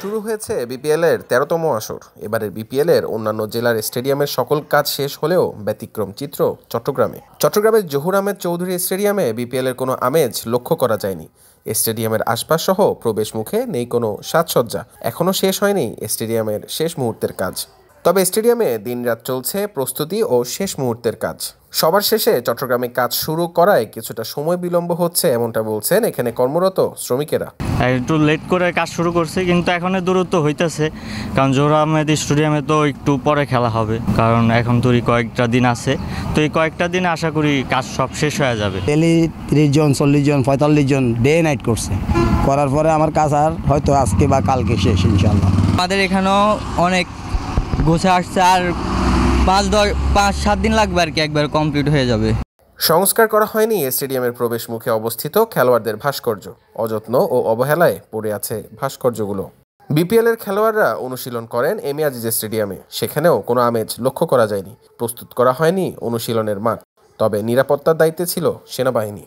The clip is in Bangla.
শুরু হয়েছে বিপিএল এর ১৩তম আসর। এবারের বিপিএল এর অন্যান্য জেলার স্টেডিয়ামের সকল কাজ শেষ হলেও ব্যতিক্রম চিত্র চট্টগ্রামের জহুর আহমেদ চৌধুরী স্টেডিয়ামে বিপিএল এর কোনো আমেজ লক্ষ্য করা যায়নি। স্টেডিয়ামের আশপাশ সহ প্রবেশ মুখে নেই কোনো সাজসজ্জা। এখনও শেষ হয়নি স্টেডিয়ামের শেষ মুহূর্তের কাজ। তবে স্টেডিয়ামে দিনরাত চলছে প্রস্তুতি ও শেষ মুহূর্তের কাজ। সবার শেষে চট্টগ্রামে কাজ শুরু করায় কিছুটা সময় বিলম্ব হচ্ছে, এমনটা বলছেন এখানে কর্মরত শ্রমিকেরা। একটু লেট করে কাজ শুরু করছে, কিন্তু এখন দূরত্ব হইতেছে, কারণ জহুর আহমেদ স্টেডিয়ামে তো একটু পরে খেলা হবে, কারণ এখন তো কয়েকটা দিন আছে। তো এই কয়েকটা দিনে আশা করি কাজ সব শেষ হয়ে যাবে। ডেলি 30 জন 40 জন 45 জন ডে নাইট করছে, করার পরে আমার কাজ আর হয়তো আজকে বা কালকে শেষ ইনশাল্লাহ। আমাদের এখানেও অনেক গোছে আসছে, আর 5-7 দিন লাগবে আর কি, একবার কমপ্লিট হয়ে যাবে। সংস্কার করা হয়নি স্টেডিয়ামের প্রবেশ মুখে অবস্থিত খেলোয়াড়দের ভাস্কর্য। অযত্ন ও অবহেলায় পড়ে আছে ভাস্কর্যগুলো। বিপিএল এর খেলোয়াড়রা অনুশীলন করেন এম এ আজিজ স্টেডিয়ামে, সেখানেও কোনো আমেজ লক্ষ্য করা যায়নি। প্রস্তুত করা হয়নি অনুশীলনের মাঠ, তবে নিরাপত্তার দায়িত্বে ছিল সেনাবাহিনী।